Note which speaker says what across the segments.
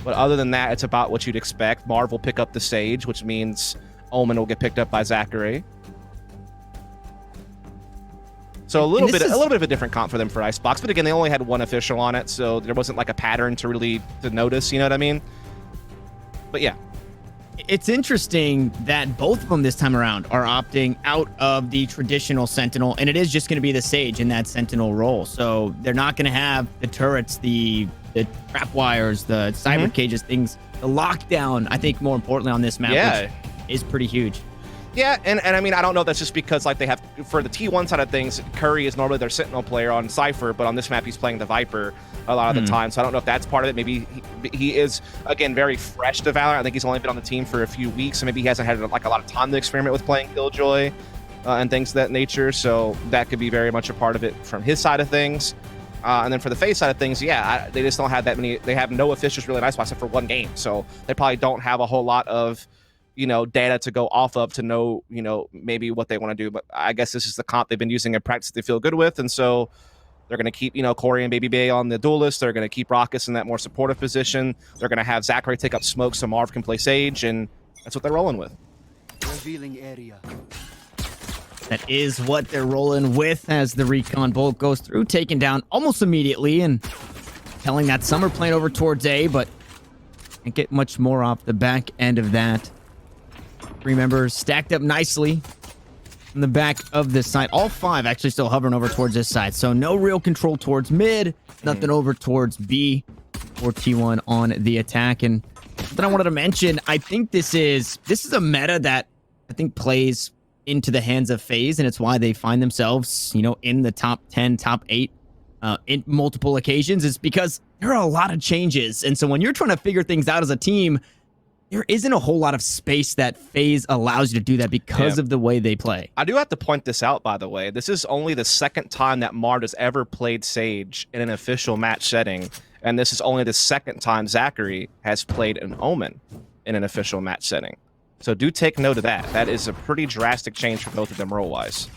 Speaker 1: But other than that, it's about what you'd expect. Marv will pick up the Sage, which means Omen will get picked up by Zachary. So a little bit of a different comp for them for Icebox, but again, they only had one official on it, so there wasn't like a pattern to notice. You know what I mean? But yeah,
Speaker 2: it's interesting that both of them this time around are opting out of the traditional Sentinel, and it is just going to be the Sage in that Sentinel role. So they're not going to have the turrets, the trap wires, the cyber cages, things. The lockdown, I think, more importantly on this map, which is pretty huge.
Speaker 1: Yeah, and I mean, I don't know, that's just because like they have, for the T1 side of things, Curry is normally their Sentinel player on Cypher, but on this map he's playing the Viper a lot of the time, so I don't know if that's part of it. Maybe he is, again, very fresh to Valorant. I think he's only been on the team for a few weeks, so maybe he hasn't had like a lot of time to experiment with playing Killjoy and things of that nature, so that could be very much a part of it from his side of things. And then for the FaZe side of things, yeah, they just don't have that many, they have no officials really nice except for one game, so they probably don't have a whole lot of data to go off of to know, maybe what they want to do. But I guess this is the comp they've been using in practice they feel good with. And so they're going to keep, Corey and Baby Bay on the duelist. They're going to keep Raucus in that more supportive position. They're going to have Zachary take up smoke so Marv can play Sage. And that's what they're rolling with.
Speaker 3: Revealing area.
Speaker 2: That is what they're rolling with as the recon bolt goes through, taken down almost immediately and telling that Summer playing over towards A, but can't get much more off the back end of that. Three members stacked up nicely in the back of this side. All five actually still hovering over towards this side. So no real control towards mid, nothing over towards B or T1 on the attack. And something I wanted to mention, I think this is a meta that I think plays into the hands of FaZe, and it's why they find themselves, in the top 10, top 8 in multiple occasions. Is because there are a lot of changes. And so when you're trying to figure things out as a team, there isn't a whole lot of space that FaZe allows you to do that because of the way they play.
Speaker 1: I do have to point this out, by the way. This is only the second time that Marv has ever played Sage in an official match setting, and this is only the second time Zachary has played an Omen in an official match setting. So do take note of that. That is a pretty drastic change for both of them role-wise.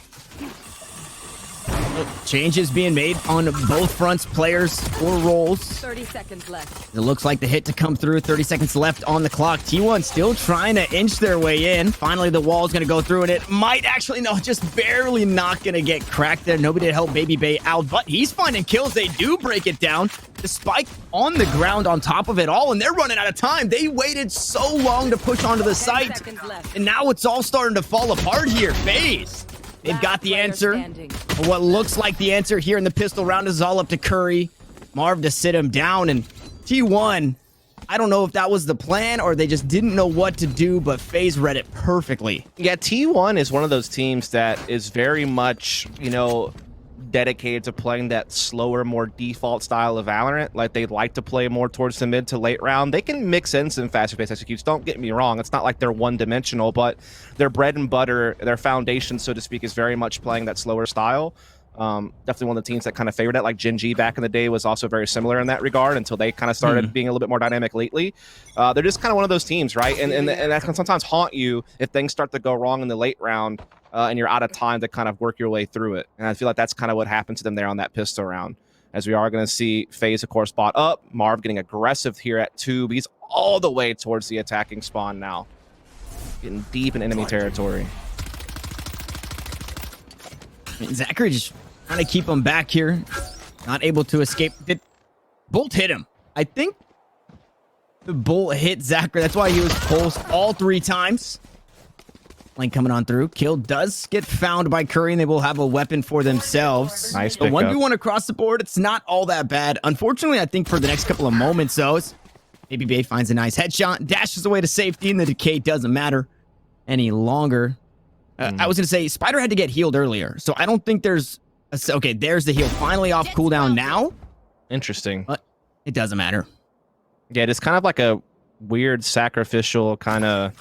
Speaker 2: Changes being made on both fronts, players or roles.
Speaker 4: 30 seconds left.
Speaker 2: It looks like the hit to come through. 30 seconds left on the clock. T1 still trying to inch their way in. Finally, the wall is going to go through, and it might actually, no, just barely not going to get cracked there. Nobody to help Baby Bay out, but he's finding kills. They do break it down. The spike on the ground on top of it all, and they're running out of time. They waited so long to push onto the site, and now it's all starting to fall apart here. FaZe. They've got the answer. What looks like the answer here in the pistol round is all up to Curry. Marv to sit him down, and T1, I don't know if that was the plan or they just didn't know what to do, but FaZe read it perfectly.
Speaker 1: Yeah, T1 is one of those teams that is very much, dedicated to playing that slower, more default style of Valorant. Like, they like to play more towards the mid to late round. They can mix in some faster pace executes, don't get me wrong. It's not like they're one-dimensional, but their bread and butter, their foundation, so to speak, is very much playing that slower style. Definitely one of the teams that kind of favored it. Like Gen G back in the day was also very similar in that regard until they kind of started being a little bit more dynamic lately. They're just kind of one of those teams, right? And that can sometimes haunt you if things start to go wrong in the late round. And you're out of time to kind of work your way through it. And I feel like that's kind of what happened to them there on that pistol round. As we are going to see FaZe, of course, bot up. Marv getting aggressive here at tube. He's all the way towards the attacking spawn now. Getting deep in enemy territory.
Speaker 2: Zachary just trying to keep him back here. Not able to escape. Did Bolt hit him? I think the Bolt hit Zachary. That's why he was pulsed all 3 times. Lane coming on through. Kill does get found by Curry, and they will have a weapon for themselves.
Speaker 1: Nice
Speaker 2: pickup. 1v1 across the board. It's not all that bad. Unfortunately, I think for the next couple of moments, though, Baby Bay finds a nice headshot, dashes away to safety, and the decay doesn't matter any longer. I was going to say, Spider had to get healed earlier, so I don't think there's... Okay, there's the heal. Finally off cooldown now.
Speaker 1: Interesting.
Speaker 2: But it doesn't matter.
Speaker 1: Yeah, it's kind of like a weird sacrificial kind of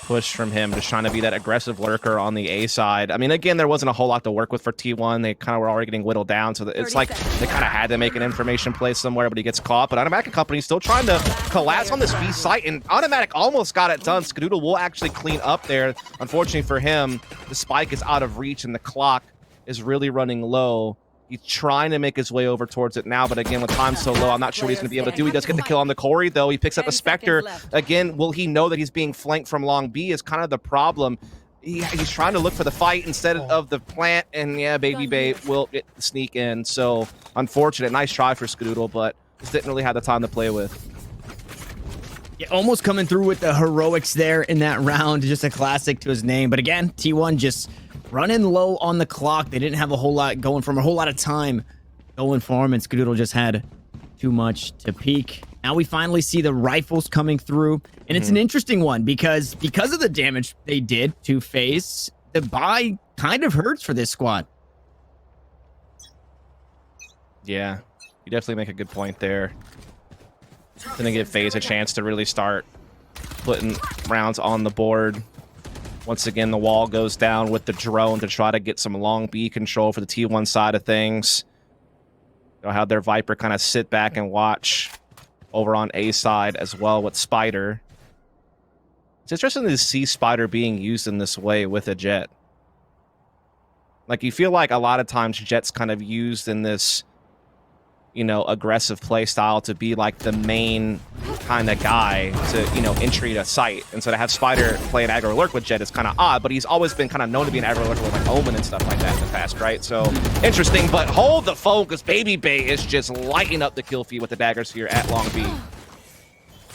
Speaker 1: push from him, just trying to be that aggressive lurker on the A side. I mean, again, there wasn't a whole lot to work with for T1. They kind of were already getting whittled down, so it's like they kind of had to make an information play somewhere, but he gets caught. But Automatic Company still trying to collapse on this B site, and Automatic almost got it done. Skadoodle will actually clean up there. Unfortunately for him, the spike is out of reach, and the clock is really running low. He's trying to make his way over towards it now, but again, with time so low, I'm not sure what he's going to be able to do. He does get the kill on the Corey, though. He picks up a Spectre. Again, will he know that he's being flanked from long B is kind of the problem. He's trying to look for the fight instead of the plant, and yeah, Baby Bay will sneak in. So, unfortunate. Nice try for Skadoodle, but just didn't really have the time to play with.
Speaker 2: Yeah, almost coming through with the heroics there in that round. Just a classic to his name. But again, T1 just running low on the clock. They didn't have a whole lot going for him, a whole lot of time going for him, and Skadoodle just had too much to peek. Now we finally see the rifles coming through, and it's an interesting one because of the damage they did to FaZe, the buy kind of hurts for this squad.
Speaker 1: Yeah, you definitely make a good point there. Gonna give FaZe a chance to really start putting rounds on the board. Once again, the wall goes down with the drone to try to get some long B control for the T1 side of things. They'll have their Viper kind of sit back and watch over on A side as well with Spider. It's interesting to see Spider being used in this way with a Jet. Like, you feel like a lot of times Jet's kind of used in this, you know, aggressive play style to be like the main kind of guy to, you know, entry to site. And so to have Spider play an aggro lurk with Jet is kind of odd, but he's always been kind of known to be an aggro lurker with like Omen and stuff like that in the past, right? So interesting, but hold the phone because Baby Bay is just lighting up the kill feed with the daggers here at Long B.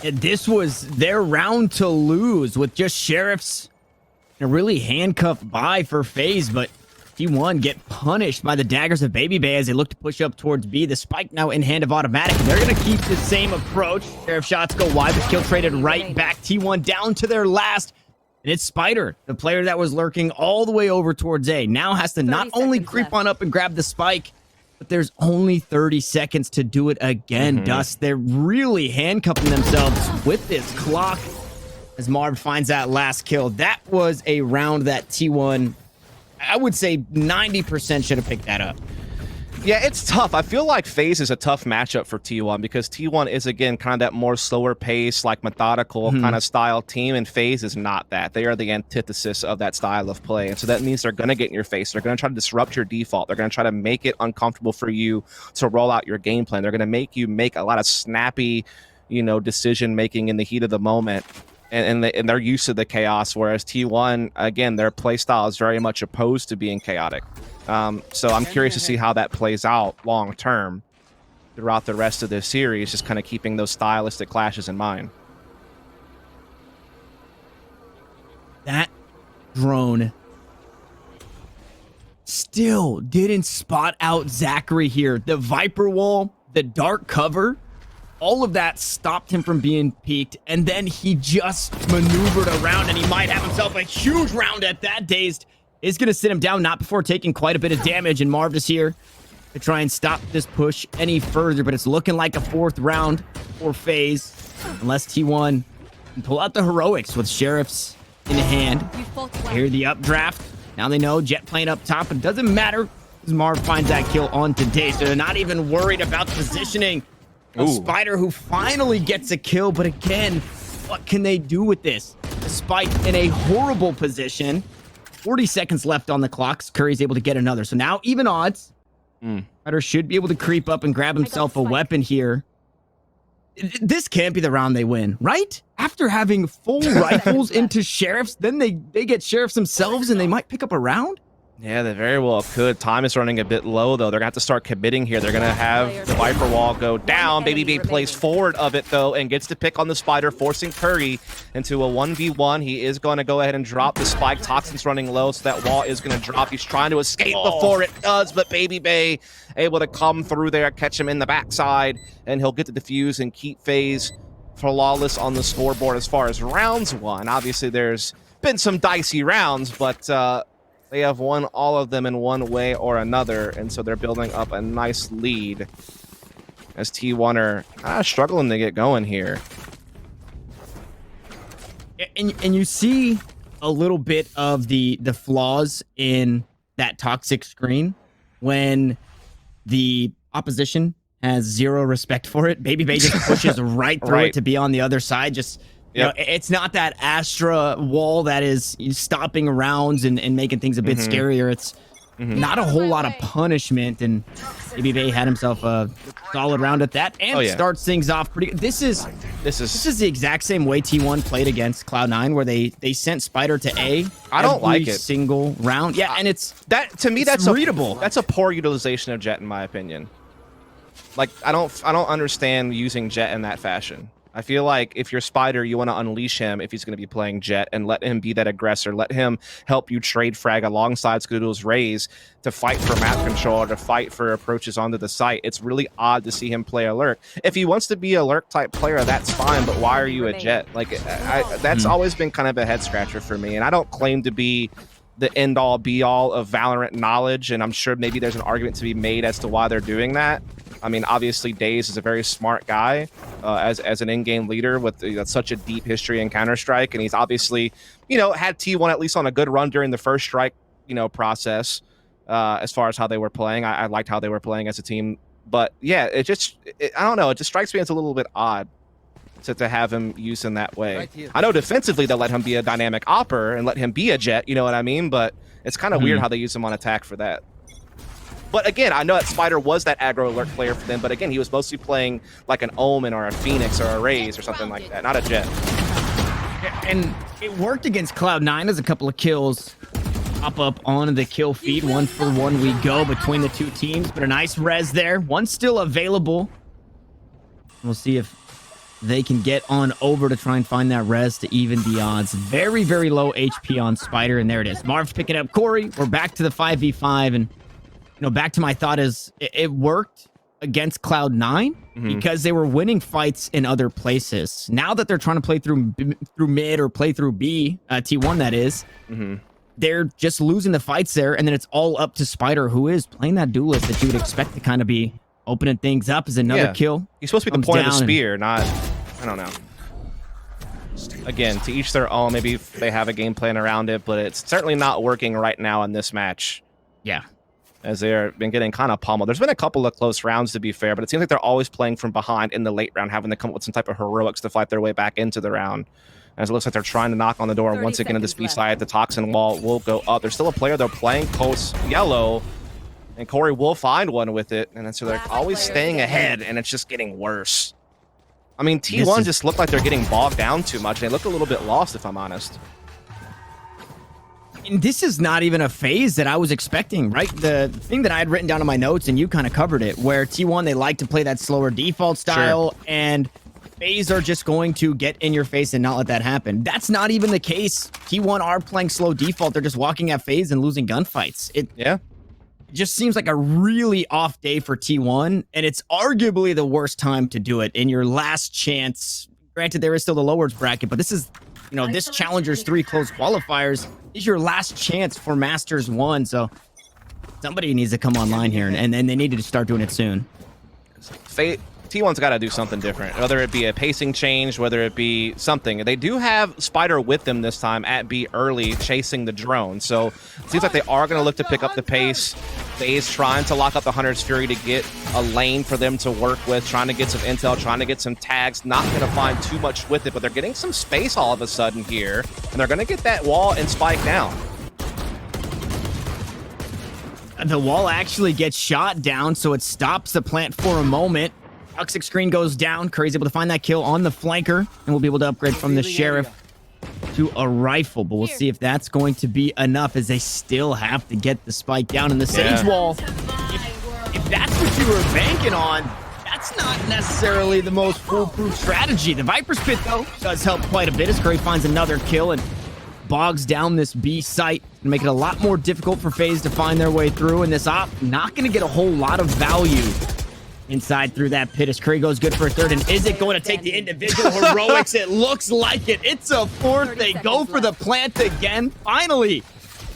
Speaker 2: And this was their round to lose with just Sheriffs a really handcuffed buy for FaZe, but T1 get punished by the daggers of Baby Bay as they look to push up towards B. The spike now in hand of Automatic. They're going to keep the same approach. Sheriff shots go wide, but kill traded right back. T1 down to their last. And it's Spider, the player that was lurking all the way over towards A. Now has to not only creep on up and grab the spike, but there's only 30 seconds to do it again, Dust. They're really handcuffing themselves with this clock as Marv finds that last kill. That was a round that T1... I would say 90% should have picked that up.
Speaker 1: Yeah, it's tough. I feel like FaZe is a tough matchup for T1 because T1 is, again, kind of that more slower pace, like methodical kind of style team, and FaZe is not that. They are the antithesis of that style of play, and so that means they're going to get in your face. They're going to try to disrupt your default. They're going to try to make it uncomfortable for you to roll out your game plan. They're going to make you make a lot of snappy, you know, decision-making in the heat of the moment. And they're used to the chaos, whereas T1, again, their play style is very much opposed to being chaotic. So I'm curious to see how that plays out long term throughout the rest of this series, just kind of keeping those stylistic clashes in mind.
Speaker 2: That drone still didn't spot out Zachary here. The Viper wall, the dark cover, all of that stopped him from being peaked, and then he just maneuvered around, and he might have himself a huge round at that. Dazed is going to sit him down, not before taking quite a bit of damage, and Marv is here to try and stop this push any further, but it's looking like a fourth round for FaZe, unless T1 can pull out the heroics with Sheriffs in hand. Here the updraft. Now they know Jet playing up top, but it doesn't matter as Marv finds that kill on today, so they're not even worried about positioning. A Spider who finally gets a kill, but again, what can they do with this? The spike in a horrible position. 40 seconds left on the clock. Curry's able to get another. So now even odds. Spider should be able to creep up and grab himself a weapon here. This can't be the round they win, right? After having full rifles into Sheriffs, then they get Sheriffs themselves and they might pick up a round?
Speaker 1: Yeah, they very well could. Time is running a bit low, though. They're going to have to start committing here. They're going to have the Viper wall go down. Baby Bay plays forward of it, though, and gets to pick on the Spider, forcing Curry into a 1v1. He is going to go ahead and drop the spike. Toxin's running low, so that wall is going to drop. He's trying to escape before it does, but Baby Bay able to come through there, catch him in the backside, and he'll get the defuse and keep FaZe flawless on the scoreboard as far as rounds won. Obviously, there's been some dicey rounds, but... they have won all of them in one way or another, and so they're building up a nice lead as T1 are kind of struggling to get going here.
Speaker 2: And you see a little bit of the flaws in that toxic screen when the opposition has zero respect for it. Baby Bay just pushes right through it to be on the other side. Just... You know, it's not that Astra wall that is stopping rounds and making things a bit scarier. It's not a whole lot of punishment, and maybe Bay had himself a solid round at that, and starts things off pretty good. This is the exact same way T1 played against Cloud9, where they sent Spider to A.
Speaker 1: I don't like it.
Speaker 2: Single round, yeah, and it's
Speaker 1: that to me that's
Speaker 2: readable.
Speaker 1: That's a poor utilization of Jet, in my opinion. Like I don't understand using Jet in that fashion. I feel like if you're Spider, you want to unleash him if he's going to be playing Jet and let him be that aggressor. Let him help you trade frag alongside Scoodle's Raze to fight for map control or to fight for approaches onto the site. It's really odd to see him play a lurk. If he wants to be a lurk type player, that's fine, but why are you a Jet? Like that's always been kind of a head scratcher for me, and I don't claim to be the end-all be-all of Valorant knowledge, and I'm sure maybe there's an argument to be made as to why they're doing that. I mean, obviously, Daze is a very smart guy as an in-game leader with such a deep history in Counter-Strike, and he's obviously, had T1 at least on a good run during the first strike, process as far as how they were playing. I liked how they were playing as a team, but yeah, I don't know, it just strikes me as a little bit odd to have him used in that way. I know defensively they'll let him be a dynamic opper and let him be a Jet, you know what I mean? But it's kind of weird how they use him on attack for that. But again, I know that Spider was that aggro alert player for them, but again, he was mostly playing like an Omen or a Phoenix or a Raze or something like that, not a Jet.
Speaker 2: And it worked against Cloud9 as a couple of kills pop up on the kill feed. 1-for-1 we go between the two teams, but a nice res there. One still available. We'll see if they can get on over to try and find that res to even the odds. Very, very low HP on Spider, and there it is. Marv's picking up Corey. We're back to the 5v5, and back to my thought is it worked against Cloud9 because they were winning fights in other places. Now that they're trying to play through mid or play through B, T1 that is, they're just losing the fights there, and then it's all up to Spider, who is playing that duelist that you would expect to kind of be opening things up as another kill.
Speaker 1: He's supposed to be the point of the spear, not, I don't know. Again, to each their own. Maybe they have a game plan around it, but it's certainly not working right now in this match.
Speaker 2: Yeah.
Speaker 1: As they've been getting kind of pummeled. There's been a couple of close rounds, to be fair, but it seems like they're always playing from behind in the late round, having to come up with some type of heroics to fight their way back into the round. As it looks like they're trying to knock on the door, and once again in this B side, the Toxin wall will go up. There's still a player, though, playing close yellow, and Corey will find one with it, and so they're always staying ahead, and it's just getting worse. I mean, T1 just look like they're getting bogged down too much. They look a little bit lost, if I'm honest.
Speaker 2: And this is not even a FaZe that I was expecting, right? The thing that I had written down in my notes, and you kind of covered it, where T1, they like to play that slower default style, and FaZe are just going to get in your face and not let that happen. That's not even the case. T1 are playing slow default. They're just walking at FaZe and losing gunfights. It just seems like a really off day for T1, and it's arguably the worst time to do it in your last chance. Granted, there is still the lowers bracket, but this is, this Challengers 3 close qualifiers is your last chance for Masters 1, so somebody needs to come online here, and they need to start doing it soon.
Speaker 1: T1's got to do something different, whether it be a pacing change, whether it be something. They do have Spider with them this time at B early, chasing the drone, so it seems like they are going to look to pick up the pace. FaZe trying to lock up the Hunter's Fury to get a lane for them to work with, trying to get some intel, trying to get some tags. Not going to find too much with it, but they're getting some space all of a sudden here, and they're going to get that wall and spike down.
Speaker 2: The wall actually gets shot down, so it stops the plant for a moment. Toxic screen goes down. Curry's able to find that kill on the flanker, and we'll be able to upgrade from the Sheriff to a rifle, but we'll see if that's going to be enough, as they still have to get the spike down in the Sage wall. If that's what you were banking on, that's not necessarily the most foolproof strategy. The Viper's Pit, though, does help quite a bit as Curry finds another kill and bogs down this B site and make it a lot more difficult for FaZe to find their way through, and this op not going to get a whole lot of value inside through that pit as Curry goes good for a third. And is it going to take the individual heroics? It looks like it. It's a fourth. They go for the plant again. Finally,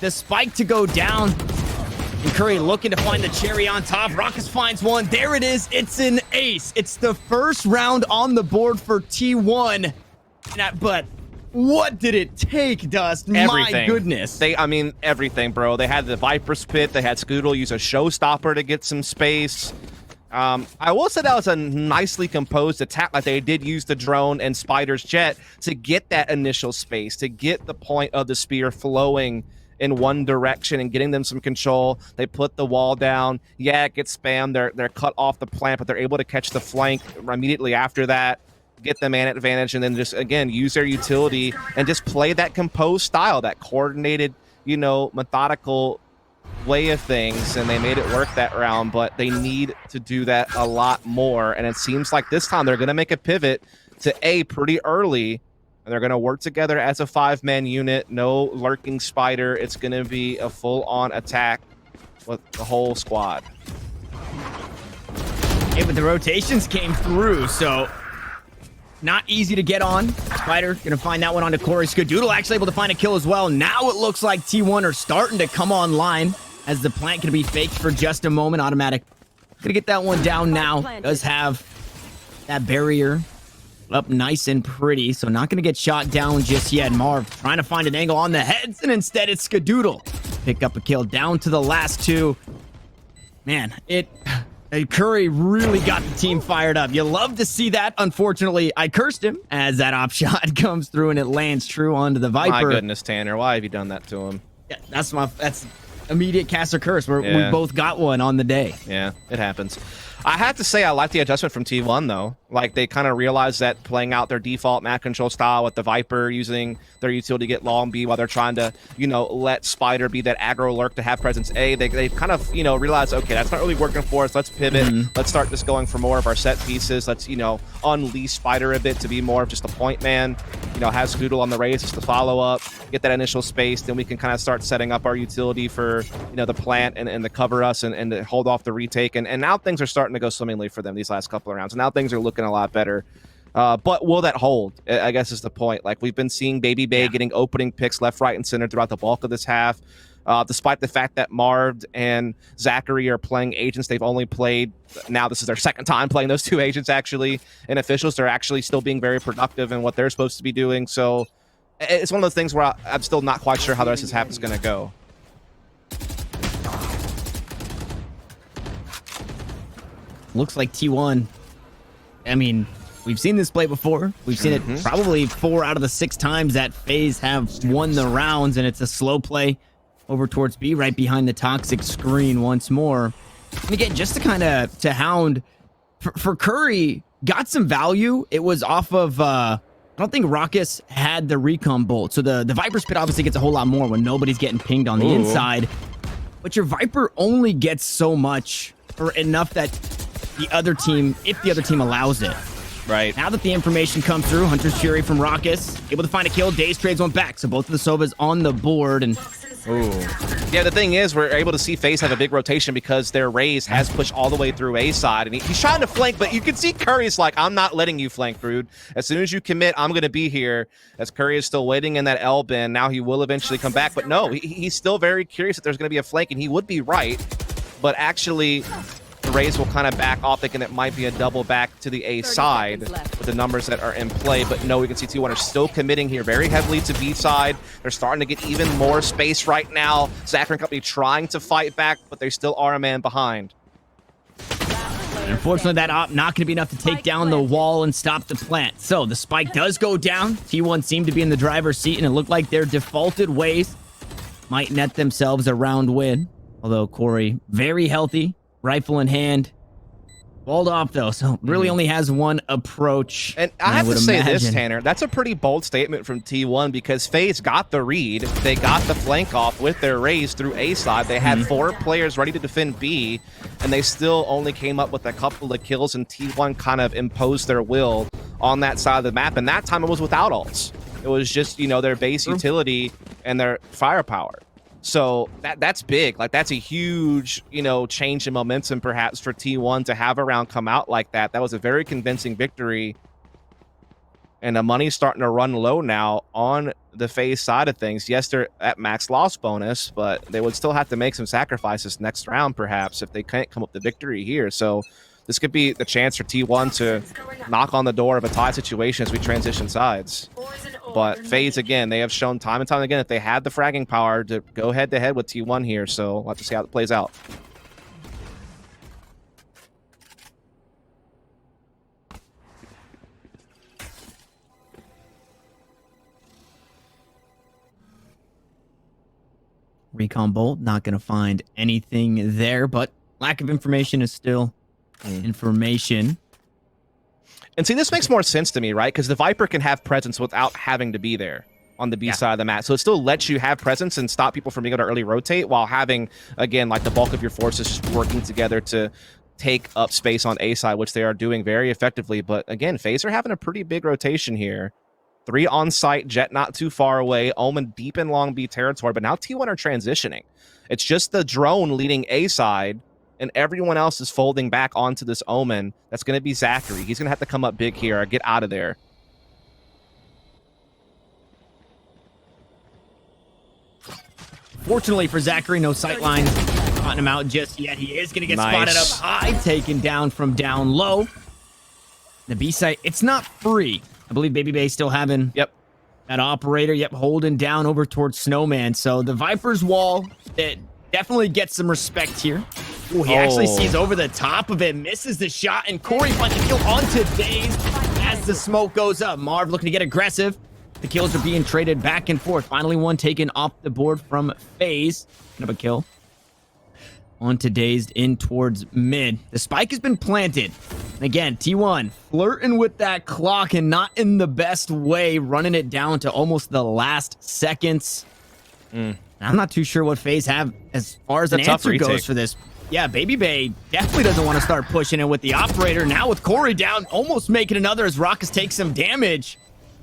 Speaker 2: the spike to go down. And Curry looking to find the cherry on top. Rockus finds one. There it is. It's an ace. It's the first round on the board for T1. But what did it take, Dust?
Speaker 1: Everything.
Speaker 2: My goodness.
Speaker 1: Everything, bro. They had the Viper's Pit. They had Scoodle use a showstopper to get some space. I will say that was a nicely composed attack. Like, they did use the drone and Spider's jet to get that initial space, to get the point of the spear flowing in one direction and getting them some control. They put the wall down. Yeah, it gets spammed. They're cut off the plant, but they're able to catch the flank immediately after that, get the man advantage, and then just, again, use their utility and just play that composed style, that coordinated, methodical way of things, and they made it work that round, but they need to do that a lot more. And it seems like this time they're going to make a pivot to A pretty early, and they're going to work together as a 5-man unit. No lurking spider. It's going to be a full-on attack with the whole squad.
Speaker 2: Yeah, but the rotations came through, so not easy to get on. Spider gonna find that one onto Corey. Skadoodle actually able to find a kill as well. Now it looks like T1 are starting to come online as the plant can be faked for just a moment. Automatic gonna get that one down now. Does have that barrier up nice and pretty, so not gonna get shot down just yet. Marv trying to find an angle on the heads, and instead it's Skadoodle. Pick up a kill down to the last two. Man, Curry really got the team fired up. You love to see that. Unfortunately, I cursed him as that op shot comes through and it lands true onto the Viper.
Speaker 1: My goodness, Tanner, why have you done that to him?
Speaker 2: Yeah, that's immediate caster curse. We both got one on the day.
Speaker 1: Yeah, it happens. I have to say I like the adjustment from T1, though. Like, they kind of realized that playing out their default map control style with the Viper, using their utility to get long B while they're trying to, let Spider be that aggro lurk to have presence A. They kind of, realized, okay, that's not really working for us. Let's pivot. Let's start just going for more of our set pieces. Let's, unleash Spider a bit to be more of just a point man. Have Scoodle on the race just to follow up, get that initial space. Then we can kind of start setting up our utility for, the plant and the cover us and to hold off the retake. And now things are starting to go swimmingly for them these last couple of rounds. And now things are looking a lot better. But will that hold? I guess is the point. Like, we've been seeing Baby Bay getting opening picks left, right, and center throughout the bulk of this half. Despite the fact that Marv and Zachary are playing agents, they've only played, now this is their second time playing those two agents, actually. And officials, they're actually still being very productive in what they're supposed to be doing. So it's one of those things where I'm still not quite sure how the rest of this half is going to go.
Speaker 2: Looks like T1. I mean, we've seen this play before. We've seen it probably 4 out of the 6 times that FaZe have won the rounds, and it's a slow play over towards B, right behind the toxic screen once more. And again, just to kind of hound for Curry, got some value. It was off of I don't think Raucus had the recon bolt, so the Viper spit obviously gets a whole lot more when nobody's getting pinged on the inside. But your Viper only gets so much, or enough that the other team, if the other team allows it.
Speaker 1: Right.
Speaker 2: Now that the information comes through, Hunter's Fury from Raucus, able to find a kill. Daze trades one back, so both of the Sovas on the board. And
Speaker 1: yeah, the thing is, we're able to see FaZe have a big rotation because their Raze has pushed all the way through A side, and he's trying to flank, but you can see Curry's like, I'm not letting you flank, Brood. As soon as you commit, I'm going to be here. As Curry is still waiting in that L bin, now he will eventually come back, but no, he's still very curious if there's going to be a flank, and he would be right, but actually the Raze will kind of back off, thinking it might be a double back to the A side with the numbers that are in play. But no, we can see T1 are still committing here very heavily to B side. They're starting to get even more space right now. Zachary and company trying to fight back, but they still are a man behind.
Speaker 2: Unfortunately, that op not going to be enough to take down the wall and stop the plant. So the spike does go down. T1 seemed to be in the driver's seat, and it looked like their defaulted ways might net themselves a round win. Although Corey, very healthy. Rifle in hand. Walled off, though, so really only has one approach.
Speaker 1: And I have to say this, Tanner. That's a pretty bold statement from T1 because FaZe got the read. They got the flank off with their Raze through A side. They had 4 players ready to defend B, and they still only came up with a couple of kills, and T1 kind of imposed their will on that side of the map. And that time it was without ults. It was just, their base utility and their firepower. So that's big. Like, that's a huge, change in momentum perhaps for T1 to have a round come out like that. That was a very convincing victory. And the money's starting to run low now on the FaZe side of things. Yes, they're at max loss bonus, but they would still have to make some sacrifices next round perhaps if they can't come up with the victory here. So this could be the chance for T1 to knock on the door of a tie situation as we transition sides. But FaZe, again, they have shown time and time again that they had the fragging power to go head-to-head with T1 here, so we'll have to see how it plays out.
Speaker 2: Recon Bolt, not going to find anything there, but lack of information is still information.
Speaker 1: And see, this makes more sense to me, right? Because the Viper can have presence without having to be there on the B side of the map. So it still lets you have presence and stop people from being able to early rotate while having, again, like the bulk of your forces just working together to take up space on A side, which they are doing very effectively. But again, FaZe are having a pretty big rotation here. 3 on site, Jet not too far away, Omen deep in Long B territory, but now T1 are transitioning. It's just the drone leading A side, and everyone else is folding back onto this Omen. That's going to be Zachary. He's going to have to come up big here or get out of there.
Speaker 2: Fortunately for Zachary, no sightlines caught him out just yet. He is going to get spotted up high, taken down from down low. The B site, it's not free. I believe Baby Bay still having that operator. Holding down over towards Snowman. So the Viper's wall, it definitely gets some respect here. Ooh, he actually sees over the top of it, misses the shot, and Corey finds a kill onto Daze as the smoke goes up. Marv looking to get aggressive. The kills are being traded back and forth. Finally, one taken off the board from FaZe. Kind of a kill. Onto Dazed in towards mid. The spike has been planted. Again, T1 flirting with that clock and not in the best way, running it down to almost the last seconds. I'm not too sure what FaZe have as far as an answer goes for this. Yeah, Baby Bay definitely doesn't want to start pushing it with the operator. Now with Corey down, almost making another as Raucus takes some damage.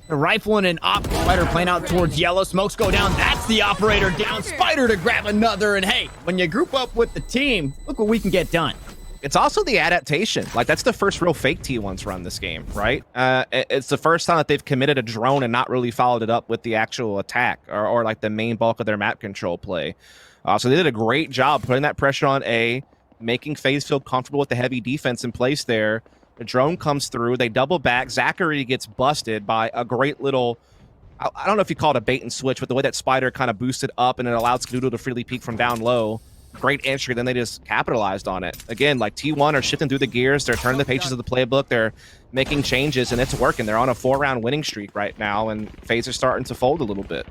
Speaker 2: The rifle and an op Spider playing out towards yellow. Smokes go down. That's the operator down. Spider to grab another. And hey, when you group up with the team, look what we can get done.
Speaker 1: It's also the adaptation. Like, that's the first real fake T1's run this game, right? It's the first time that they've committed a drone and not really followed it up with the actual attack or like the main bulk of their map control play. So they did a great job putting that pressure on A, making FaZe feel comfortable with the heavy defense in place there. The drone comes through. They double back. Zachary gets busted by a great little, I don't know if you call it a bait and switch, but the way that Spider kind of boosted up and it allowed Skadoodle to freely peek from down low. Great entry. Then they just capitalized on it. Again, like T1 are shifting through the gears. They're turning the pages of the playbook. They're making changes, and it's working. They're on a 4-round winning streak right now, and FaZe are starting to fold a little bit.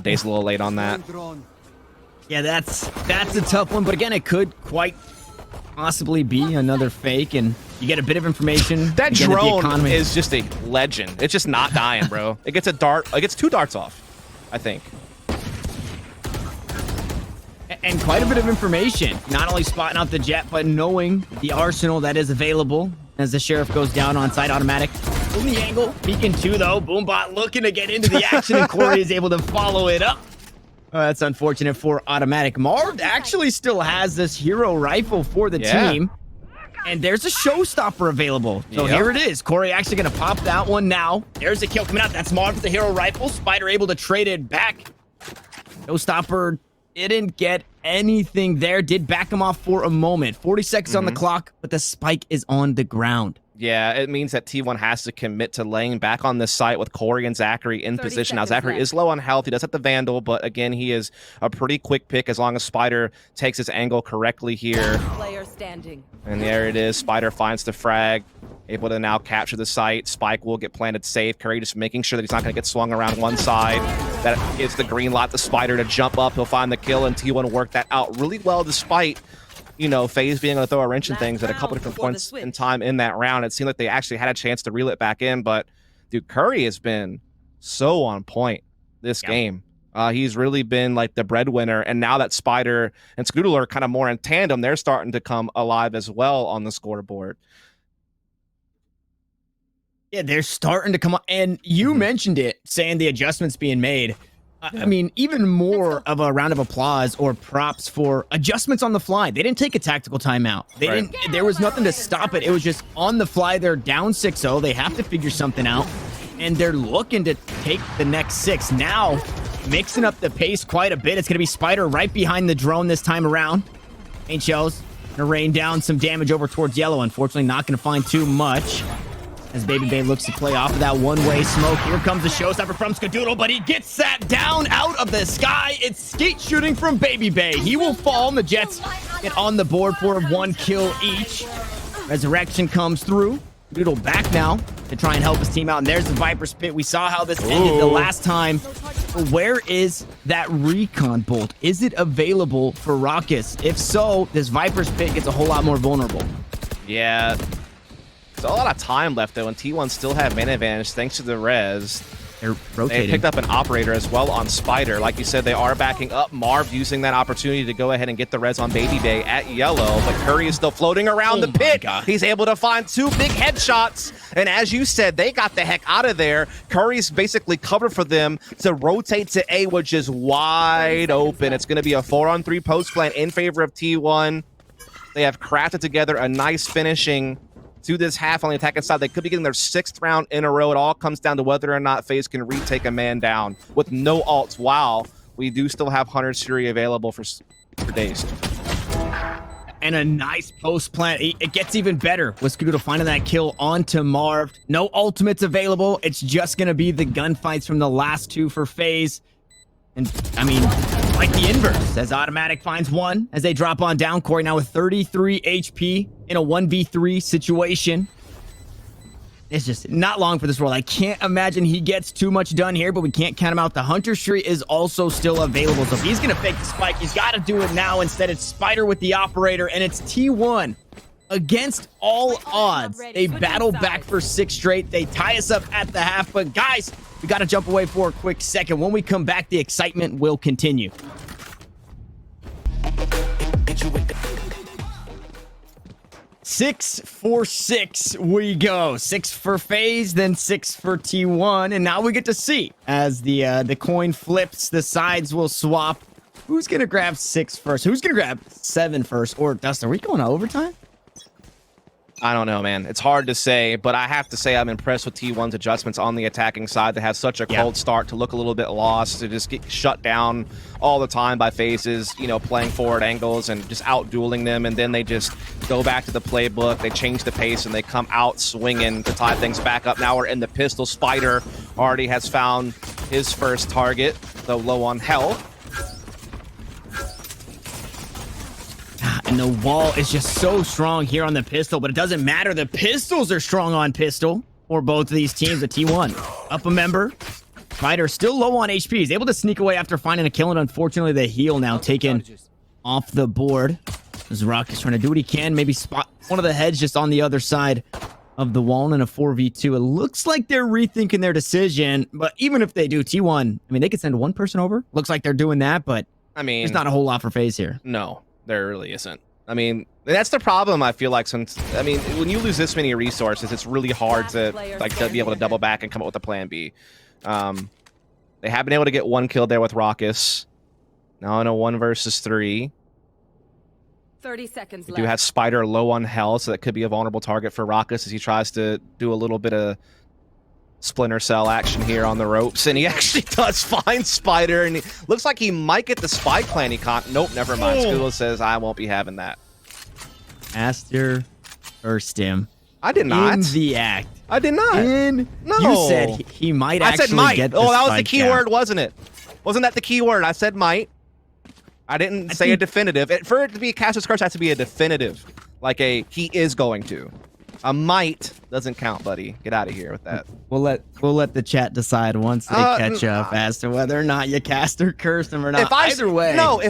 Speaker 1: Dave's a little late on that.
Speaker 2: Yeah, that's a tough one, but again, it could quite possibly be another fake, and you get a bit of information.
Speaker 1: That drone is just a legend. It's just not dying, bro. It gets a dart. It gets 2 darts off, I think.
Speaker 2: And quite a bit of information. Not only spotting out the jet, but knowing the arsenal that is available as the sheriff goes down on site automatic. In the angle, peeking 2 though. Boombot looking to get into the action, and Corey is able to follow it up. That's unfortunate for automatic. Marv actually still has this hero rifle for the team. And there's a showstopper available. So here it is. Corey actually going to pop that one now. There's a kill coming out. That's Marv with the hero rifle. Spider able to trade it back. Showstopper didn't get anything there. Did back him off for a moment. 40 seconds on the clock, but the spike is on the ground.
Speaker 1: Yeah, it means that T1 has to commit to laying back on this site with Corey and Zachary in position. Now, Zachary is low on health. He does have the Vandal, but again, he is a pretty quick pick as long as Spider takes his angle correctly here.
Speaker 4: Player standing.
Speaker 1: And there it is. Spider finds the frag, able to now capture the site. Spike will get planted safe. Curry just making sure that he's not going to get swung around one side. That gives the green light to Spider to jump up. He'll find the kill, and T1 worked that out really well despite, you know, FaZe being able to throw a wrench in things at a couple different points in time in that round. It seemed like they actually had a chance to reel it back in, but dude, Curry has been so on point this game. He's really been like the breadwinner, and now that Spider and Skadoodle are kind of more in tandem, they're starting to come alive as well on the scoreboard.
Speaker 2: Yeah, they're starting to come on, and you mentioned it, saying the adjustments being made. I mean, even more of a round of applause or props for adjustments on the fly. They didn't take a tactical timeout. They didn't. There was nothing to stop it. It was just on the fly. They're down 6-0. They have to figure something out, and they're looking to take the next 6. Now, mixing up the pace quite a bit. It's going to be Spider right behind the drone this time around. Paint shells going to rain down some damage over towards yellow. Unfortunately, not going to find too much. As Baby Bay looks to play off of that one-way smoke. Here comes the showstopper from Skadoodle, but he gets sat down out of the sky. It's skeet shooting from Baby Bay. He will fall, and the Jets get on the board for 1 kill each. Resurrection comes through. Doodle back now to try and help his team out. And there's the Viper's Pit. We saw how this ended the last time. But where is that recon bolt? Is it available for Raucus? If so, this Viper's Pit gets a whole lot more vulnerable.
Speaker 1: Yeah. There's a lot of time left, though, and T1 still have man advantage thanks to the res.
Speaker 2: They're rotating.
Speaker 1: They picked up an operator as well on Spider. Like you said, they are backing up. Marv using that opportunity to go ahead and get the res on Baby Day at yellow, but Curry is still floating around the pit. He's able to find 2 big headshots, and as you said, they got the heck out of there. Curry's basically covered for them to rotate to A, which is wide open. It's going to be a 4-on-3 post plan in favor of T1. They have crafted together a nice finishing to this half on the attacking side. They could be getting their 6th round in a row. It all comes down to whether or not FaZe can retake a man down with no ults. Wow, we do still have Hunter's Fury available for days.
Speaker 2: And a nice post plant. It gets even better with Scooter finding that kill onto Marv. No ultimates available. It's just going to be the gunfights from the last 2 for FaZe. And, I mean, like the inverse, as Automatic finds 1 as they drop on down. Corey now with 33 HP in a 1v3 situation. It's just not long for this world. I can't imagine he gets too much done here, but we can't count him out. The Hunter's Fury is also still available. So if he's going to fake the spike, he's got to do it now. Instead, it's Spider with the operator, and it's T1. Against all odds, they battle back for 6 straight. They tie us up at the half. But guys, we got to jump away for a quick second. When we come back, the excitement will continue. Six for 6 we go. 6 for FaZe, then 6 for T1. And now we get to see as the coin flips, the sides will swap. Who's going to grab 6 first? Who's going to grab 7 first? Or Dustin, are we going to overtime?
Speaker 1: I don't know, man. It's hard to say, but I have to say I'm impressed with T1's adjustments on the attacking side to have such a cold start, to look a little bit lost, to just get shut down all the time by FaZes, you know, playing forward angles and just out-dueling them, and then they just go back to the playbook, they change the pace, and they come out swinging to tie things back up. Now we're in the pistol. Spider already has found his first target, though low on health.
Speaker 2: And the wall is just so strong here on the pistol, but it doesn't matter. The pistols are strong on pistol for both of these teams. The T1 up a member. Fighter still low on HP. He's able to sneak away after finding a kill, and unfortunately the heal now taken off the board. As Rock is trying to do what he can, maybe spot one of the heads just on the other side of the wall in a 4v2. It looks like they're rethinking their decision, but even if they do, T1, I mean, they could send 1 person over. Looks like they're doing that, but
Speaker 1: I mean,
Speaker 2: there's not a whole lot for FaZe here.
Speaker 1: No. There really isn't. I mean, that's the problem, I feel like, since, I mean, when you lose this many resources, it's really hard to, like, to be able to double back and come up with a plan B. They have been able to get 1 kill there with Raucus. Now in a 1 versus 3.
Speaker 4: 30 seconds
Speaker 1: We
Speaker 4: left.
Speaker 1: do have Spider low on health, so that could be a vulnerable target for Raucus as he tries to do a little bit of Splinter Cell action here on the ropes, and he actually does find Spider, and he looks like he might get the spike plan. He can't. Nope, never mind. School says I won't be having that.
Speaker 2: Aster first him.
Speaker 1: I did not.
Speaker 2: In the act.
Speaker 1: I did not.
Speaker 2: No. You said he might
Speaker 1: I
Speaker 2: actually
Speaker 1: said might.
Speaker 2: get the
Speaker 1: Oh, that was the
Speaker 2: spike
Speaker 1: key
Speaker 2: down.
Speaker 1: word, wasn't it? Wasn't that the key word? I said might. I didn't say a definitive. For it to be a Caster's Curse, it has to be a definitive. Like a he is going to. A might doesn't count, buddy. Get out of here with that.
Speaker 2: We'll let the chat decide once they catch up as to whether or not you cast or curse them or not. Either way.
Speaker 1: No,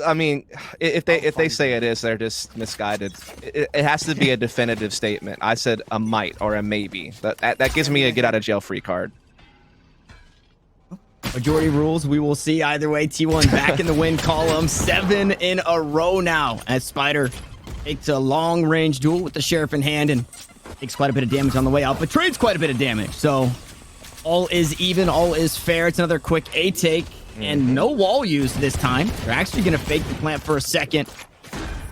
Speaker 1: I mean, if they say it is, they're just misguided. It has to be a definitive statement. I said a might or a maybe. That gives me a get out of jail free card.
Speaker 2: Majority rules. We will see either way. T1 back in the win column. 7 in a row now as Spider takes a long range duel with the Sheriff in hand and takes quite a bit of damage on the way out, but trades quite a bit of damage. So all is even, all is fair. It's another quick A take and no wall used this time. They're actually going to fake the plant for a second.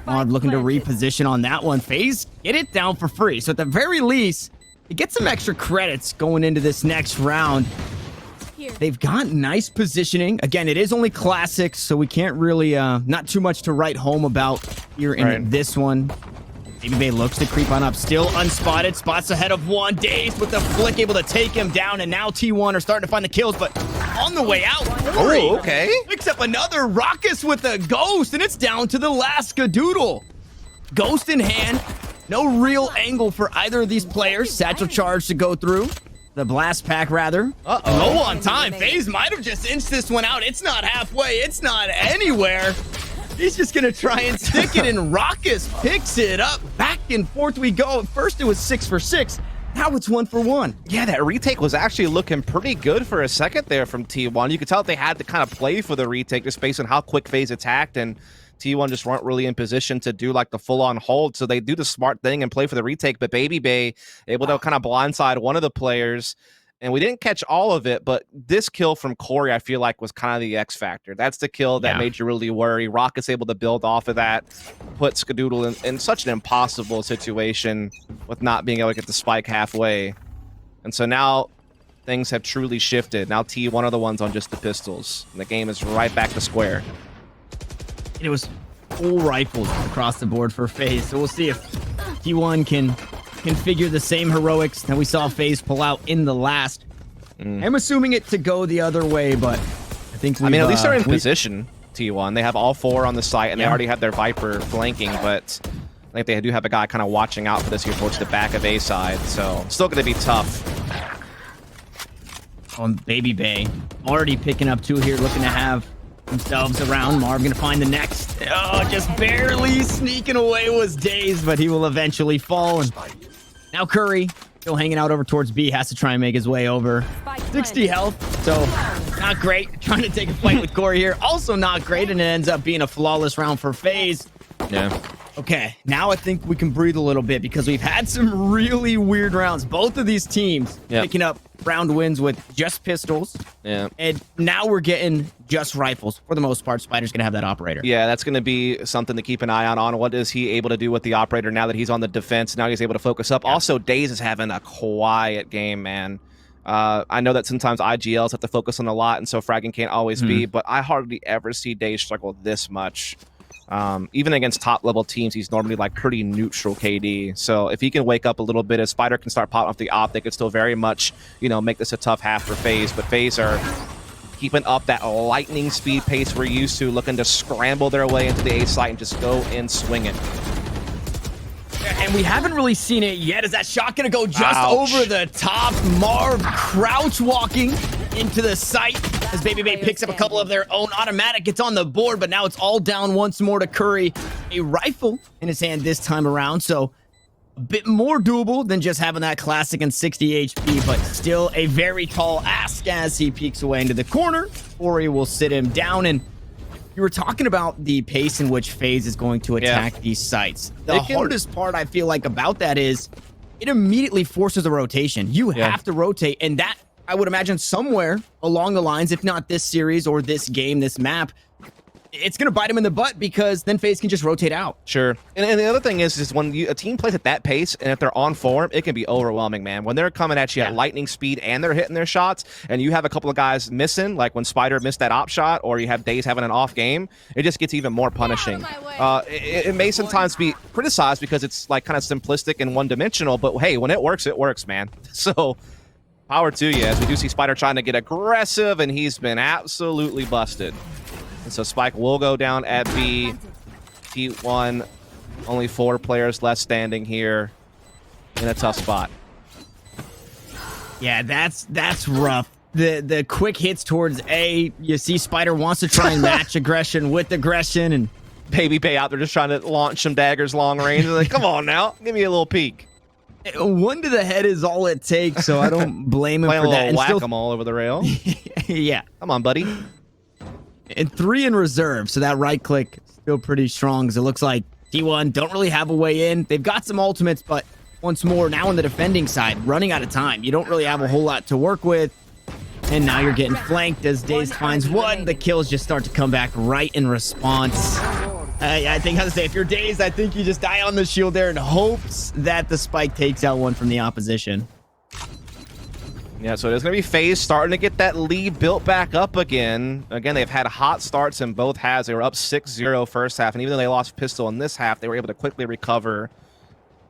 Speaker 2: Looking to reposition on that one. FaZe get it down for free. So at the very least, it gets some extra credits going into this next round. They've got nice positioning. Again, it is only classics, so we can't really, not too much to write home about here in this one. Baby Bay looks to creep on up, still unspotted. Spots ahead of 1. Dazed with the flick, able to take him down, and now T1 are starting to find the kills, but on the way out,
Speaker 1: Oh, okay.
Speaker 2: picks up another Raucus with a ghost, and it's down to the last Skadoodle. Ghost in hand. No real angle for either of these players. Satchel charge to go through. The blast pack, rather. Low on time. FaZe might have just inched this one out. It's not halfway. It's not anywhere. He's just going to try and stick it, and Raucus picks it up. Back and forth we go. At first, it was 6 for 6. Now it's 1 for 1.
Speaker 1: Yeah, that retake was actually looking pretty good for a second there from T1. You could tell they had to kind of play for the retake just based on how quick FaZe attacked, and T1 just weren't really in position to do like the full-on hold, so they do the smart thing and play for the retake, but Baby Bay able to kind of blindside one of the players, and we didn't catch all of it, but this kill from Corey, I feel like, was kind of the X factor. That's the kill that made you really worry. Rocket's able to build off of that, put Skadoodle in such an impossible situation with not being able to get the spike halfway. And so now things have truly shifted. Now T1 are the ones on just the pistols, and the game is right back to square.
Speaker 2: It was full rifles across the board for FaZe, so we'll see if T1 can figure the same heroics that we saw FaZe pull out in the last. I'm assuming it to go the other way, but I think
Speaker 1: at least they're in position, T1. They have all 4 on the site, and they already have their Viper flanking, but I think they do have a guy kind of watching out for this here towards the back of A side, so still going to be tough.
Speaker 2: On Baby Bay, already picking up 2 here, looking to have themselves around. Marv gonna find the next. Oh, just barely sneaking away was Daze, but he will eventually fall. And now Curry, still hanging out over towards B, has to try and make his way over. 60 health, so not great. Trying to take a fight with Corey here, also not great, and it ends up being a flawless round for FaZe.
Speaker 1: Yeah.
Speaker 2: Okay, now I think we can breathe a little bit because we've had some really weird rounds. Both of these teams picking up round wins with just pistols.
Speaker 1: Yeah.
Speaker 2: And now we're getting just rifles. For the most part, Spider's going to have that operator.
Speaker 1: Yeah, that's going to be something to keep an eye on. What is he able to do with the operator now that he's on the defense? Now he's able to focus up. Also, Daze is having a quiet game, man. I know that sometimes IGLs have to focus on a lot, and so fragging can't always be, but I hardly ever see Daze struggle this much. Even against top-level teams, he's normally like pretty neutral KD. So if he can wake up a little bit, as Spider can start popping off the op, they could still very much, make this a tough half for FaZe. But FaZe are keeping up that lightning speed pace we're used to, looking to scramble their way into the A site and just go in swinging.
Speaker 2: And we haven't really seen it yet. Is that shot going to go just over the top? Marv crouch walking into the site as Baby Bay picks up a couple of their own. Automatic gets on the board, but now it's all down once more to Curry. A rifle in his hand this time around, so a bit more doable than just having that classic and 60 HP, but still a very tall ask as he peeks away into the corner. Ori will sit him down, and you were talking about the pace in which FaZe is going to attack these sites. The hardest part I feel like about that is it immediately forces a rotation. You have to rotate, and that, I would imagine, somewhere along the lines, if not this series or this game, this map, it's going to bite him in the butt because then FaZe can just rotate out.
Speaker 1: Sure. And the other thing is when a team plays at that pace, and if they're on form, it can be overwhelming, man. When they're coming at you at lightning speed and they're hitting their shots, and you have a couple of guys missing, like when Spider missed that op shot, or you have Daze having an off game, it just gets even more punishing. It may sometimes be criticized because it's like kind of simplistic and one-dimensional, but hey, when it works, man. So power to you, as we do see Spider trying to get aggressive, and he's been absolutely busted. And so Spike will go down at B. T1, only 4 players left standing here in a tough spot.
Speaker 2: Yeah, that's rough. The quick hits towards A, you see Spider wants to try and match aggression with aggression, and
Speaker 1: Baby Bay out there just trying to launch some daggers long range. Like, come on now, give me a little peek.
Speaker 2: 1 to the head is all it takes, so I don't blame him for that.
Speaker 1: And whack-em all over the rail.
Speaker 2: Yeah.
Speaker 1: Come on, buddy.
Speaker 2: And 3 in reserve, so that right click still pretty strong, because it looks like T1 don't really have a way in. They've got some ultimates, but once more, now on the defending side, running out of time. You don't really have a whole lot to work with. And now you're getting flanked as Daze finds 1. The kills just start to come back right in response. I think, how to say, if you're Daze, I think you just die on the shield there in hopes that the spike takes out 1 from the opposition.
Speaker 1: Yeah, so there's going to be FaZe starting to get that lead built back up again. Again, they've had hot starts in both halves. They were up 6-0 first half, and even though they lost pistol in this half, they were able to quickly recover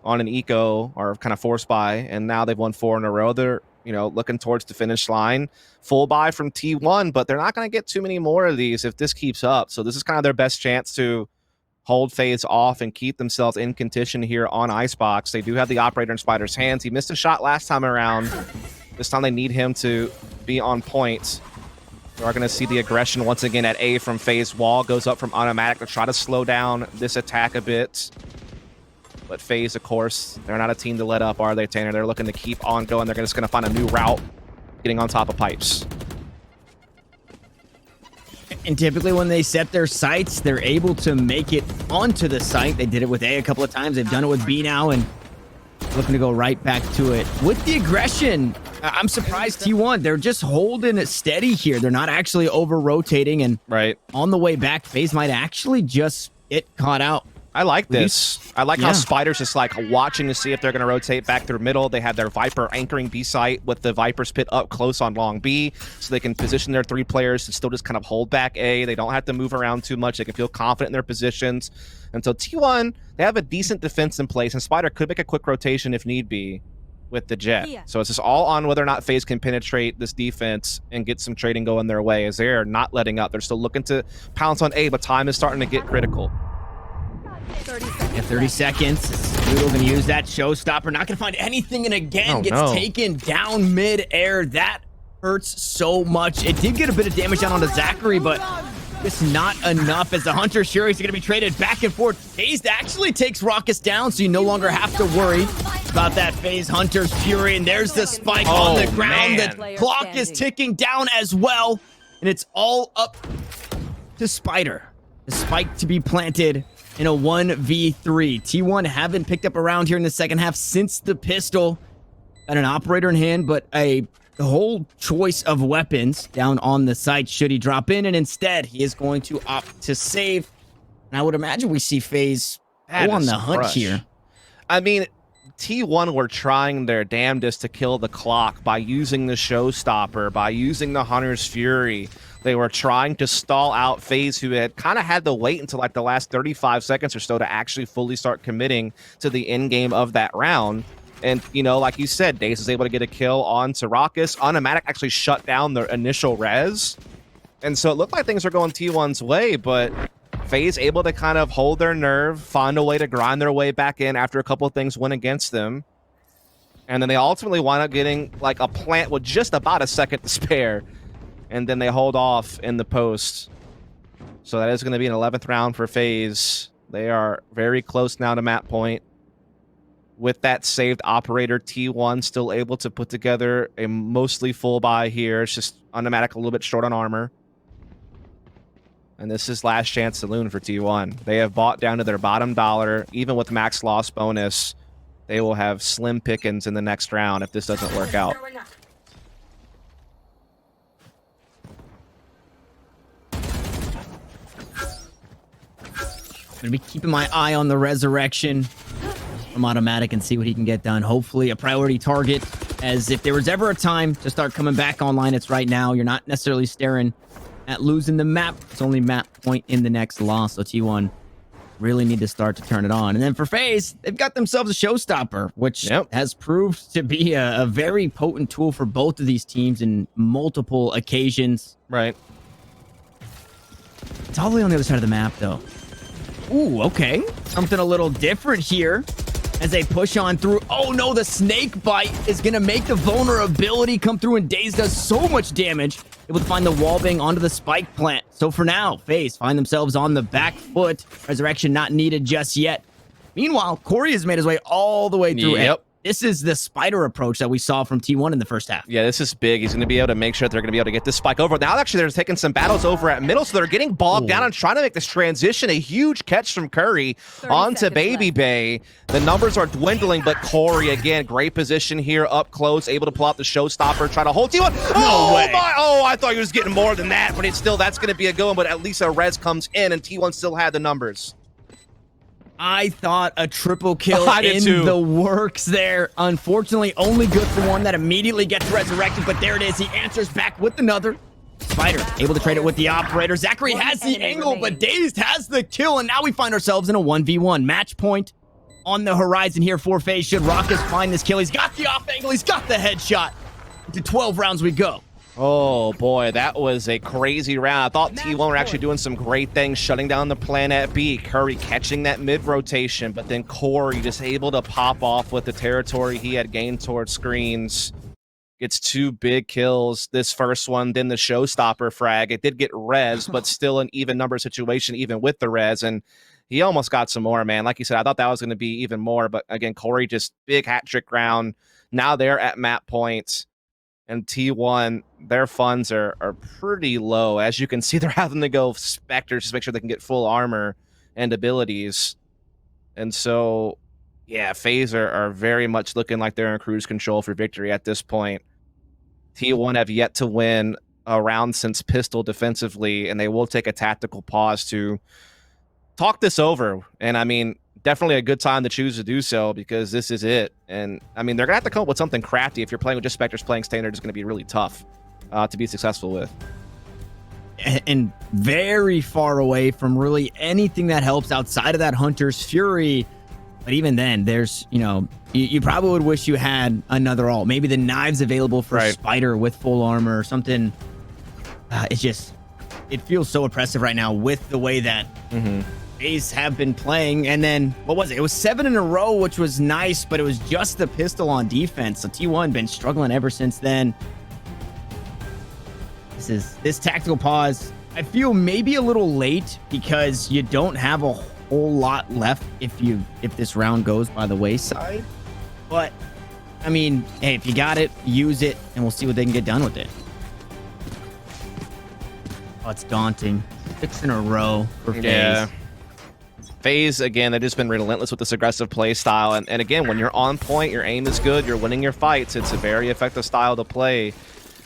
Speaker 1: on an eco or kind of force buy, and now they've won 4 in a row. They're, looking towards the finish line. Full buy from T1, but they're not going to get too many more of these if this keeps up. So this is kind of their best chance to hold FaZe off and keep themselves in contention here on Icebox. They do have the operator in Spider's hands. He missed a shot last time around. This time they need him to be on point. We are going to see the aggression once again at A from FaZe. Wall goes up from automatic to try to slow down this attack a bit. But FaZe, of course, they're not a team to let up, are they, Tanner? They're looking to keep on going. They're just going to find a new route, getting on top of pipes.
Speaker 2: And typically when they set their sights, they're able to make it onto the site. They did it with A couple of times. They've done it with B now, and looking to go right back to it. With the aggression, I'm surprised T1. They're just holding it steady here. They're not actually over-rotating, and on the way back, FaZe might actually just get caught out.
Speaker 1: I like this. I like how Spider's just like watching to see if they're going to rotate back through middle. They had their Viper anchoring B site with the Viper's pit up close on long B, so they can position their 3 players to still just kind of hold back A. They don't have to move around too much. They can feel confident in their positions. And so T1, they have a decent defense in place, and Spider could make a quick rotation if need be with the Jet. So it's just all on whether or not FaZe can penetrate this defense and get some trading going their way, as they're not letting up. They're still looking to pounce on A, but time is starting to get critical.
Speaker 2: 30 seconds. Noodle gonna use that showstopper. Not gonna find anything, and again gets taken down mid-air. That hurts so much. It did get a bit of damage down onto Zachary, but it's not enough, as the Hunter's Fury is gonna be traded back and forth. FaZe actually takes Raucus down, so you no longer have to worry about that FaZe Hunter's Fury. And there's the spike on the ground.
Speaker 1: Man.
Speaker 2: The clock is ticking down as well, and it's all up to Spider. The spike to be planted in a 1v3. T1 haven't picked up a round here in the second half since the pistol. Got an operator in hand, but a whole choice of weapons down on the site should he drop in, and instead he is going to opt to save. And I would imagine we see FaZe go on the hunt here.
Speaker 1: I mean, T1 were trying their damnedest to kill the clock by using the showstopper, by using the Hunter's Fury. They were trying to stall out FaZe, who had kind of had to wait until like the last 35 seconds or so to actually fully start committing to the end game of that round. And, you know, like you said, Daze was able to get a kill on Raucus. Automatic actually shut down their initial res. And so it looked like things were going T1's way, but FaZe able to kind of hold their nerve, find a way to grind their way back in after a couple of things went against them. And then they ultimately wind up getting like a plant with just about a second to spare. And then they hold off in the post. So that is going to be an 11th round for FaZe. They are very close now to map point. With that saved operator, T1 still able to put together a mostly full buy here. It's just automatic, a little bit short on armor. And this is last chance saloon for T1. They have bought down to their bottom dollar. Even with max loss bonus, they will have slim pickings in the next round if this doesn't work out.
Speaker 2: I'm gonna be keeping my eye on the resurrection from automatic and see what he can get done. Hopefully a priority target, as if there was ever a time to start coming back online, it's right now. You're not necessarily staring at losing the map. It's only map point in the next loss. So T1 really need to start to turn it on. And then for FaZe, they've got themselves a showstopper, which has proved to be a very potent tool for both of these teams in multiple occasions.
Speaker 1: Right.
Speaker 2: It's all the way on the other side of the map, though. Ooh, okay. Something a little different here as they push on through. Oh, no, the snake bite is going to make the vulnerability come through, and Daze does so much damage. Able to find the wallbang onto the spike plant. So for now, FaZe find themselves on the back foot. Resurrection not needed just yet. Meanwhile, Corey has made his way all the way through.
Speaker 1: Yep.
Speaker 2: This is the spider approach that we saw from T1 in the first half.
Speaker 1: Yeah, this is big. He's going to be able to make sure that they're going to be able to get this spike over. Now, actually, they're taking some battles over at middle, so they're getting bogged down and trying to make this transition. A huge catch from Curry onto Baby Bay. The numbers are dwindling, but Corey, again, great position here up close, able to pull out the showstopper, try to hold T1.
Speaker 2: No way.
Speaker 1: Oh, I thought he was getting more than that, but it's still, that's going to be a good one, but at least a res comes in, and T1 still had the numbers.
Speaker 2: I thought a triple kill in the works there. Unfortunately, only good for one that immediately gets resurrected, but there it is. He answers back with another. Spider able to trade it with the operator. Zachary has the angle, but Dazed has the kill, and now we find ourselves in a 1v1. Match point on the horizon here for FaZe. Should Raucus find this kill? He's got the off angle. He's got the headshot. To 12 rounds we go.
Speaker 1: Oh boy, that was a crazy round. I thought T1 were actually doing some great things, shutting down the plan at B. Curry catching that mid rotation, but then Corey just able to pop off with the territory he had gained towards screens. Gets 2 big kills. This first one, then the showstopper frag. It did get res, but still an even number situation, even with the res. And he almost got some more, man. Like you said, I thought that was going to be even more. But again, Corey just big hat trick round. Now they're at map points. And T1, their funds are pretty low. As you can see, they're having to go Spectres just to make sure they can get full armor and abilities. And so, yeah, FaZe are very much looking like they're in cruise control for victory at this point. T1 have yet to win a round since Pistol defensively, and they will take a tactical pause to talk this over. And I mean, definitely a good time to choose to do so because this is it. And I mean, they're gonna have to come up with something crafty. If you're playing with just Spectres, playing standard is gonna be really tough to be successful with.
Speaker 2: And very far away from really anything that helps outside of that Hunter's Fury. But even then, there's, you know, you probably would wish you had another ult. Maybe the knives available for Spider with full armor or something. It's just, it feels so oppressive right now with the way that FaZe have been playing. And then, what was it? It was 7 in a row, which was nice, but it was just the pistol on defense. So T1 been struggling ever since then. This tactical pause, I feel maybe a little late because you don't have a whole lot left if this round goes by the wayside. But I mean, hey, if you got it, use it, and we'll see what they can get done with it. Oh, it's daunting. 6 in a row for FaZe.
Speaker 1: Yeah. FaZe, again, they've just been relentless with this aggressive play style. And again, when you're on point, your aim is good, you're winning your fights, it's a very effective style to play.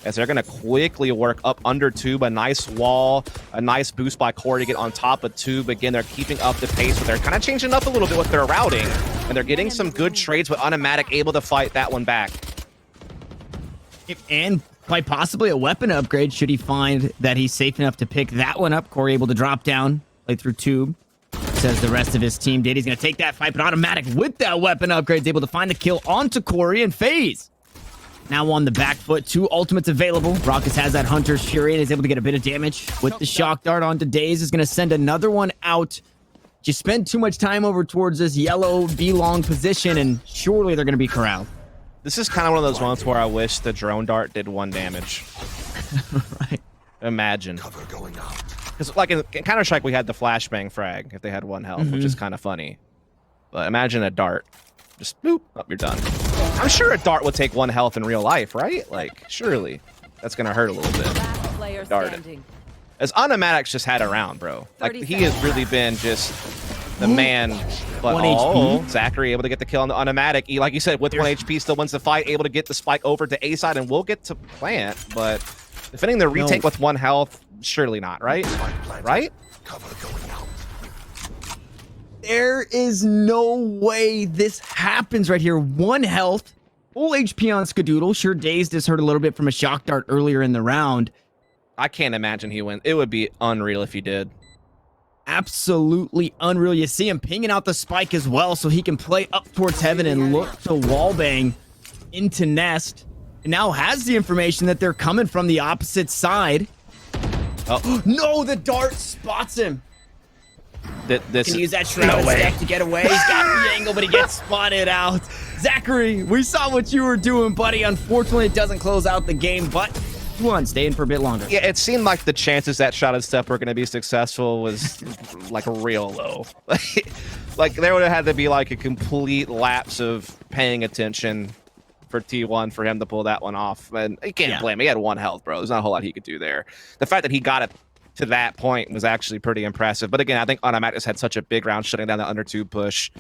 Speaker 1: As they're going to quickly work up under Tube, a nice wall, a nice boost by Corey to get on top of Tube. Again, they're keeping up the pace, but they're kind of changing up a little bit with their routing. And they're getting some good trades with Automatic able to fight that one back.
Speaker 2: And quite possibly a weapon upgrade should he find that he's safe enough to pick that one up. Corey able to drop down, play through Tube. Says the rest of his team did. He's going to take that fight, but Automatic with that weapon upgrade is able to find the kill onto Corey and FaZe. Now on the back foot, 2 ultimates available. Raucus has that Hunter's Fury and is able to get a bit of damage with the shock dart onto Daze. Is going to send another one out. Just spend too much time over towards this yellow B-long position, and surely they're going to be corralled.
Speaker 1: This is kind of one of those ones where I wish the drone dart did 1 damage.
Speaker 2: Right.
Speaker 1: Imagine. Because like in Counter-Strike, we had the flashbang frag if they had 1 health, which is kind of funny. But imagine a dart. Just boop, up, you're done. I'm sure a dart would take 1 health in real life, right? Like, surely. That's going to hurt a little bit. Dart it. As Automatic's just had a round, bro. Like, he has really been just the man. But,
Speaker 2: 1 HP.
Speaker 1: Zachary able to get the kill on the Automatic. Like you said, with 1 HP, still wins the fight. Able to get the spike over to A side, and we'll get to plant. But defending the retake with 1 health, surely not, right? Right?
Speaker 2: There is no way this happens right here. 1 health, full HP on Skadoodle. Sure, Dazed is hurt a little bit from a shock dart earlier in the round.
Speaker 1: I can't imagine he wins. It would be unreal if he did.
Speaker 2: Absolutely unreal. You see him pinging out the spike as well, so he can play up towards heaven and look to wallbang into Nest. And now has the information that they're coming from the opposite side.
Speaker 1: Oh
Speaker 2: no, the dart spots him.
Speaker 1: This
Speaker 2: Can use that shroud step to get away. He's got the angle, but he gets spotted out. Zachary, we saw what you were doing, buddy. Unfortunately, it doesn't close out the game, but T1 staying for a bit longer.
Speaker 1: Yeah, it seemed like the chances that shot and step were going to be successful was like real low. Like there would have had to be like a complete lapse of paying attention for T1 for him to pull that one off. And you can't blame him. He had 1 health, bro. There's not a whole lot he could do there. The fact that he got it to that point was actually pretty impressive. But again, I think Automatic has had such a big round shutting down the under 2 push.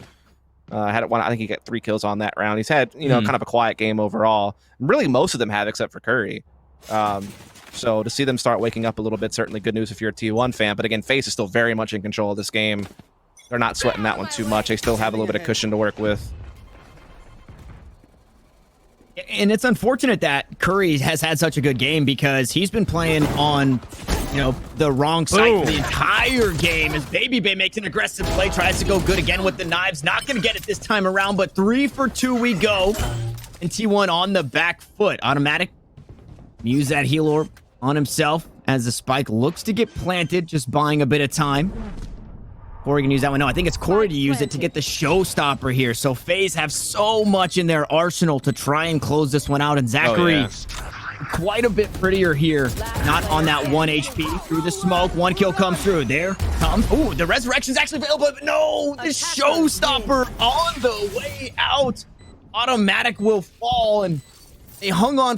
Speaker 1: Had one. I think he got 3 kills on that round. He's had, you know, kind of a quiet game overall. Really, most of them have, except for Curry. So to see them start waking up a little bit, certainly good news if you're a T1 fan. But again, FaZe is still very much in control of this game. They're not sweating that one too much. They still have a little bit of cushion to work with.
Speaker 2: And it's unfortunate that Curry has had such a good game because he's been playing on, you know, the wrong side for the entire game as Baby Bay makes an aggressive play, tries to go good again with the knives. Not going to get it this time around, but 3 for 2 we go. And T1 on the back foot. Automatic Use that heal orb on himself as the spike looks to get planted, just buying a bit of time. Corey can use that one. No, I think it's Corey to use it to get the showstopper here. So FaZe have so much in their arsenal to try and close this one out. And Zachary, quite a bit prettier here. Not on that 1 HP. Through the smoke, 1 kill comes through. There comes... Ooh, the resurrection's actually available. But no, the showstopper on the way out. Automatic will fall, and they hung on